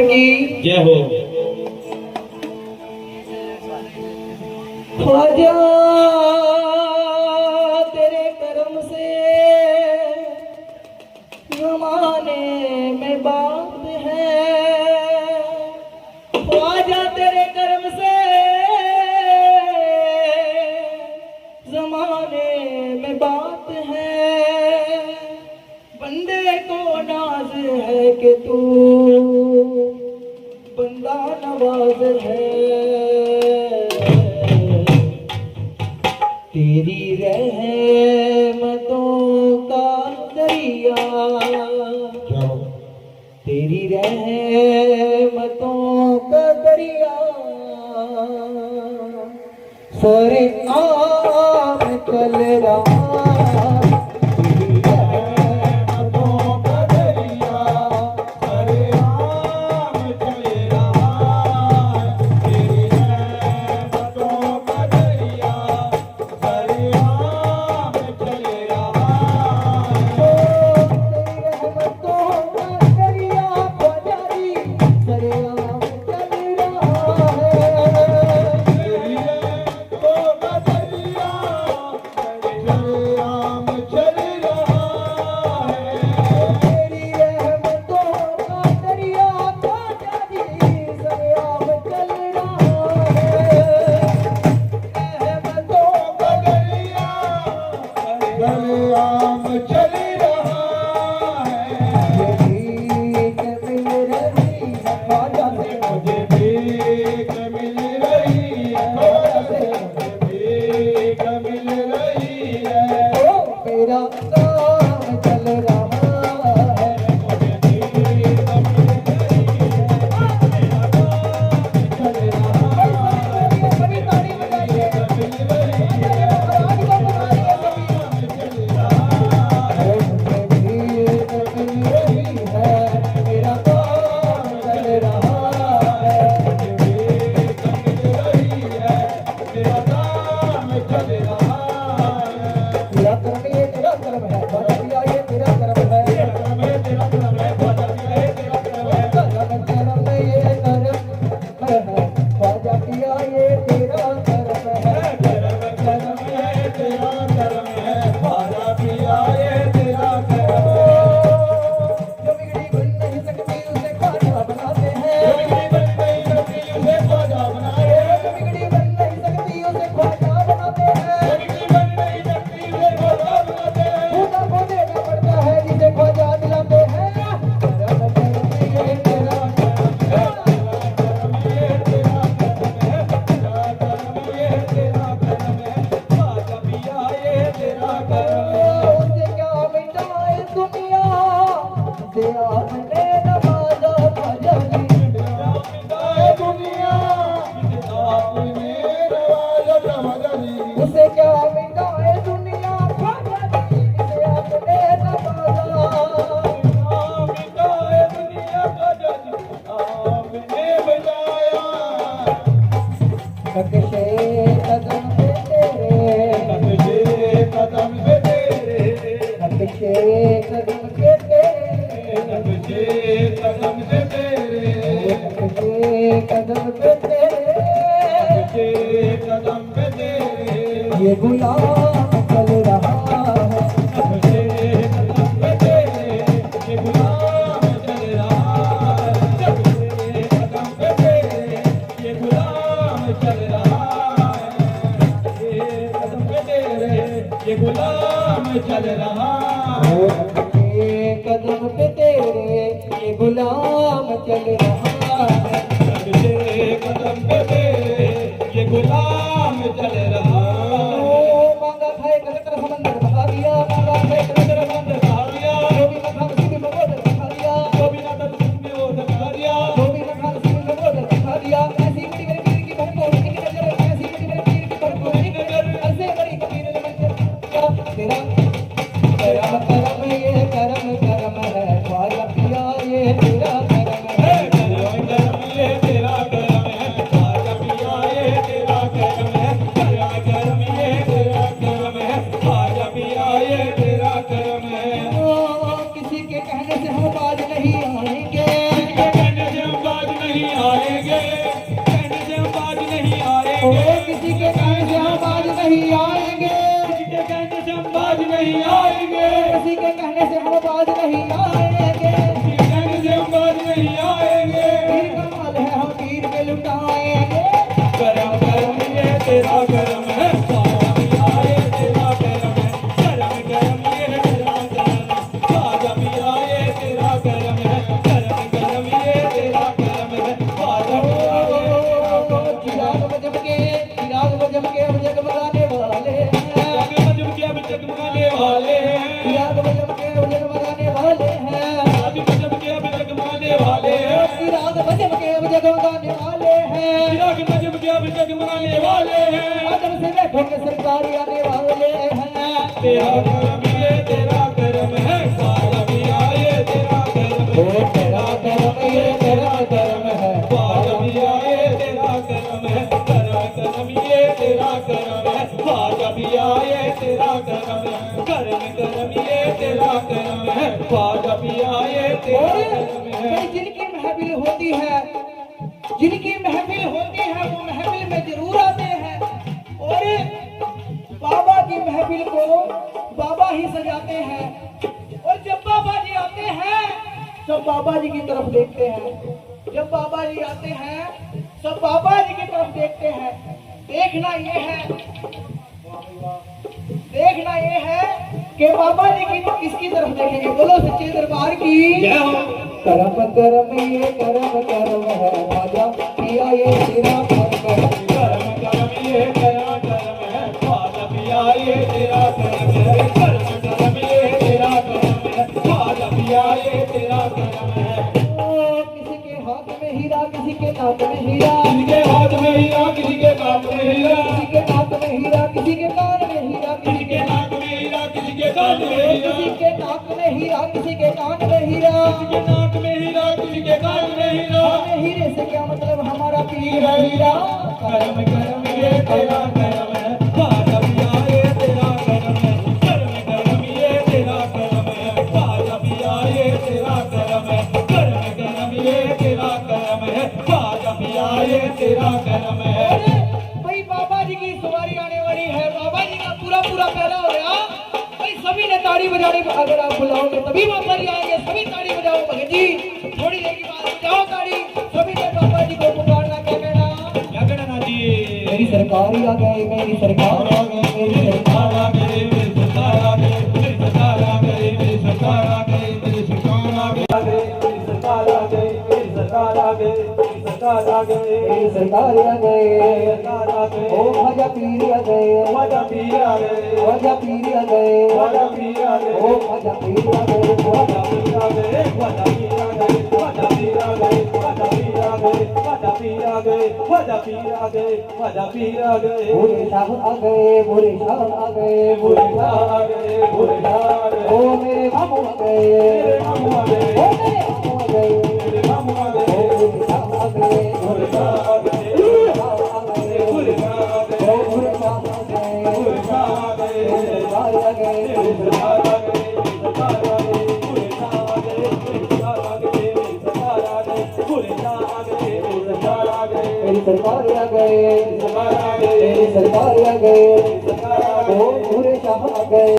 की जय हो। ख्वाजा तेरे करम से जमाने में बात है, ख्वाजा तेरे करम से जमाने में बात है। बंदे को नाज है कि तू बंदा नवाज है। तेरी रहमतों का दरिया, तेरी रहमतों का दरिया सरे आम चल रहा। उसे क्या मिटाए दुनिया, इसे आपने मिटाए दुनिया आपने बजाया। नक्शे कदम पे तेरे, नक्शे कदम पे तेरे, नक्शे कदम पे तेरे, नक्शे कदम पे तेरे, नक्शे कदम पे तेरे, नक्शे कदम पे तेरे। ये गुलाम चल रहा है, नक्शे कदम पे तेरे, ये गुलाम चल रहा है, नक्शे कदम पे तेरे, ये गुलाम चल रहा है, ये कदम पे तेरे, ये गुलाम चल रहा है, ये कदम पे तेरे, ये गुलाम चल रहा है, नक्शे कदम पे तेरे, ये गुलाम चल रहा है। मांगा था एक नजर समंदर बता दिया, मांगा था एक नजर समंदर बता दिया, जो भी मकान सी भी मगोद दिखा दिया, जो भी नाटक में वो दिखा दिया, जो भी मकान सी भी मगोद दिखा दिया। ऐसी बड़ी मेरे पीर की भरपूर की नजर, ऐसी बड़ी मेरे पीर की भरपूर की नजर, ऐसे बड़ी कबीर ने मंजर तेरा करम करम, ये करम करम है ख्वाजा पिया, ये तेरा करम है। के अभिषेक मनाने वाले हैं, आदम से बैठो के सरकारी आने वाले हैं। तेरा करम ये तेरा करम है, सारा भी आए तेरा करम है, तेरा करम ये तेरा करम है, सारा भी आए तेरा करम है, करम ये तेरा करम है, सारा भी आए तेरा करम है, करम ये तेरा करम है, सारा भी आए तेरा करम है। जिनकी महफिल होती है, जिनकी महफिल होती है वो महफिल में जरूर आते हैं, और बाबा की महफिल को बाबा ही सजाते हैं। और जब बाबा जी आते हैं सब बाबा जी की तरफ देखते हैं, जब बाबा जी आते हैं सब बाबा जी की तरफ देखते हैं। देखना ये है, देखना ये है कि बाबा जी की किसकी तरफ देखेंगे। बोलो सच्चे दरबार की जय हो। करम करम ये करम करम है, राजा किया ये तेरा करम है। करम ये तेरा करम है, सारा भी आए तेरा करम है, करम ये तेरा करम है, सारा भी आए तेरा करम है। किसी के हाथ में हीरा, किसी के नाक में हीरा, किसी के हाथ में हीरा, किसी के कान में हीरा, किसी के नाक में हीरा, किसी के कान में हीरा, किसी के नाक में हीरा, किसी के कान में हीरा, किसी के नाक में हीरा, किसी के कान में हीरा, किसी के नाक में हीरा, किसी के कान में हीरा। हमें हीरे से क्या मतलब, हमारा पीर है हीरा। करम ये तेरा करम है, सारा भी आए तेरा करम है, करम ये तेरा करम है, सारा भी आए तेरा करम है, करम ये तेरा करम है, सारा भी आए तेरा करम है। भाई बाबा जी की सवारी आने वाली है, बाबा जी का पूरा पूरा पहला हो गया भाई। सभी ने ताड़ी बजानी, अगर आप बुलाओगे तभी बाबा जी आएंगे। सभी ताड़ी बजाओ भगत जी, थोड़ी देर की बात बजाओ ताड़ी। सभी ने बाबा जी को पुकारना, क्या कहना, क्या कहना जी। मेरी सरकार आ गई, मेरी सरकार आ गई, मेरी सरकार आ गई, मेरी सरकार आ गई, मेरी सरकार आ गई, मेरी सरकार आ गई, मेरी सरकार आ गई, मेरी सरकार आ गई, मेरी सरकार आ गई, मेरी सरकार आ गई, मेरी सरकार आ गई। सरकार आ गई। ओ ख्वाजा पीर आ गए, ख्वाजा पीर आ गए, ख्वाजा पीर आ गए, ख्वाजा पीर आ गए, ओ ख्वाजा पीर आ गए, ख्वाजा पीर आ गए, ख्वाजा पीर आ गए, ख्वाजा पीर आ गए, ख्वाजा पीर आ गए, ख्वाजा पीर आ गए, ख्वाजा पीर आ गए, ख्वाजा पीर आ गए। भोले शाह आ गए, भोले शाह आ गए, भोले शाह आ गए, भोले शाह आ गए, ओ मेरे मामू आ गए, मेरे मामू आ गए, ओ मेरे मामू आ गए, मेरे मामू आ ओ गए, भोले शाह आ गए, भोले शाह आ गए, भोले शाह आ गए, भोले शाह आ गए, ओ भोले शाह आ गए, भोले शाह आ गए, मेरे सरकार आ गए, मेरी सरकार आ गई, मेरी सरकार आ गई, भोले शाह आ गए, मेरी सरकार आ गई, मेरी सरकार आ गई, भोले शाह आ गए, मेरी सरकार आ गई, मेरी सरकार आ गए, सरकार आ गई, मेरी सरकार आ गए, सरकार आ ओ भोले शाह आ गए।